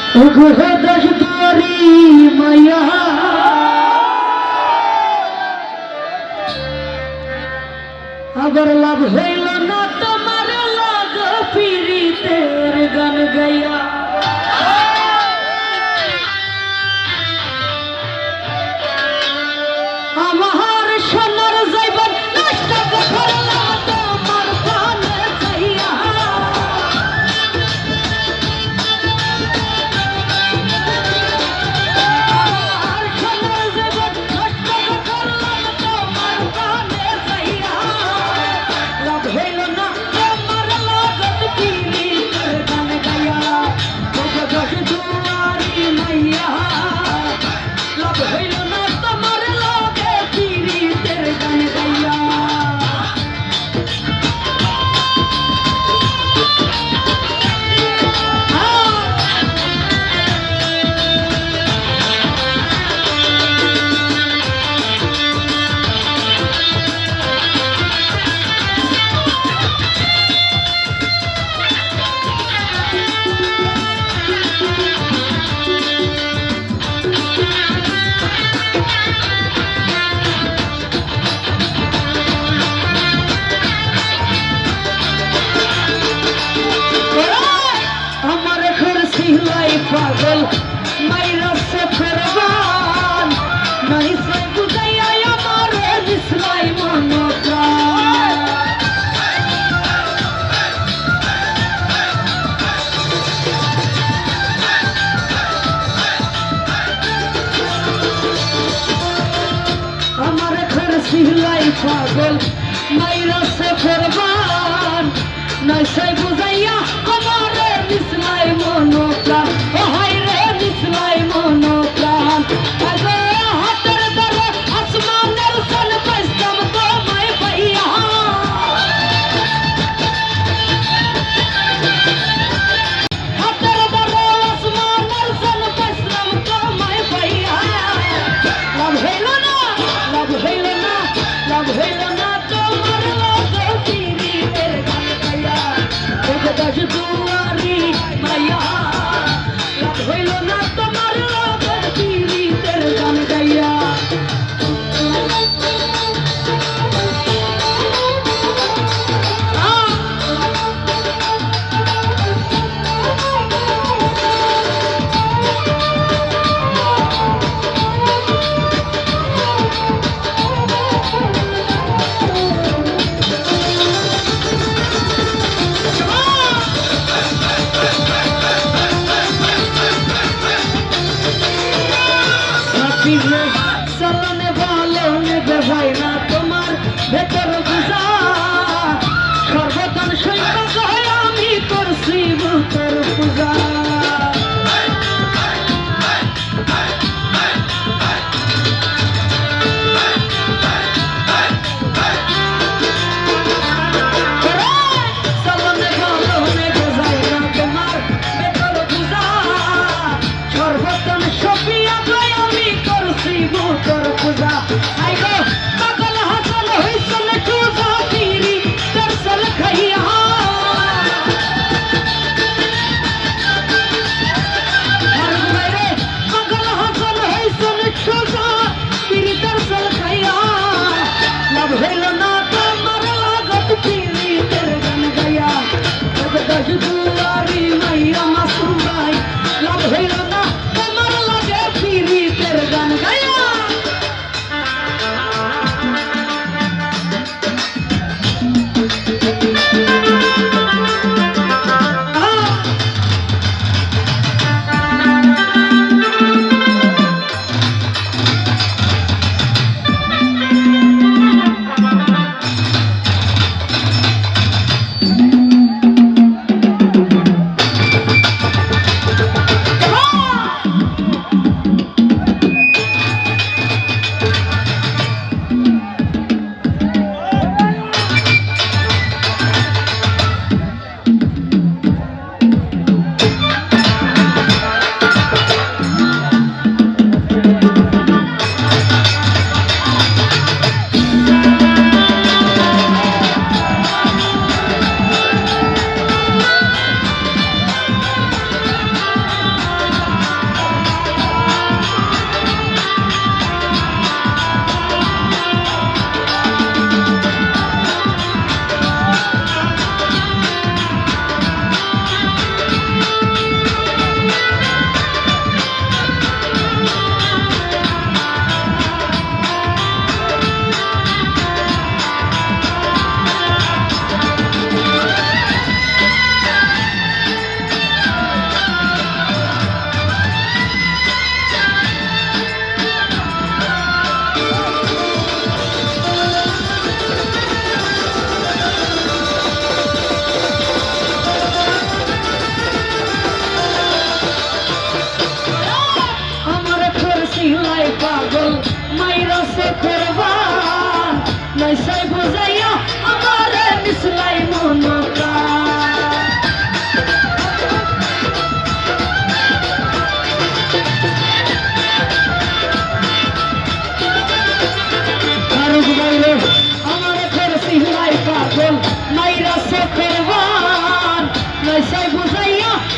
দশ দুয়ারি মায়া আবার লাভ হইল না তোমার লাগ পীড়িতের গান গাইয়া আমার সোনার জীবন নষ্ট করলাম তোমার প্রাণে যাইয়া পাগল মাইরা সে ফেরবান নাই সে বুঝাইয়া আমার দিসলাই মন প্রাণ আমার ঘর সিলাই পাগল মাইরা সে ফেরবান নাই সে বুঝাইয়া আমার দিসলাই মন প্রাণ ও হাই রে দিসলাই মন প্রাণ আগে হাতের ধরে আসমানের সন পাইতাম তোমায় পাইয়া হাতের ধরে আসমানের সন পাইতাম তোমায় পাইয়া লাভ হইল না লাভ হইল না লাভ হইল না তোমার লাগে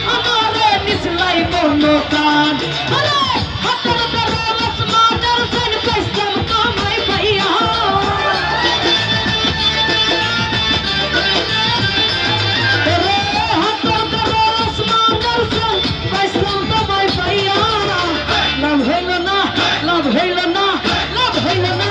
আমারে নিসলাই মনো প্রাণ আরে হাতের ধরে আসমানের সেন পাইলাম তোমায় পাইয়া হাতের ধরে আসমানের সেন পাইলাম তোমায় পাইয়া লাভ হইল না লাভ হইল না লাভ হইল না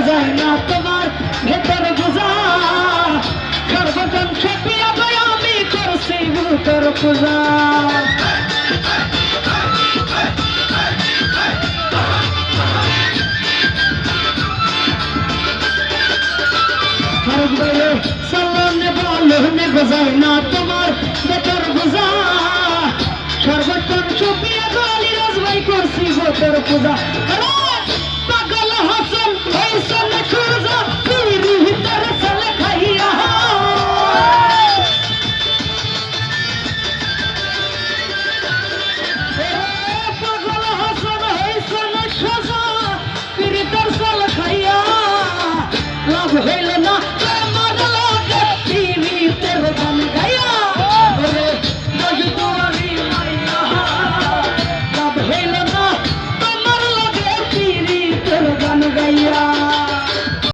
যায় না তোমার ভেতর বুঝা সর্বজন খেপিয়া গয় আমি করছি ভূতর পূজা চলনে বলনে বোঝায় না তোমার ভেতর বুঝা সর্বজন খেপিয়া গলি রাজভাই করছি ভূতর পূজা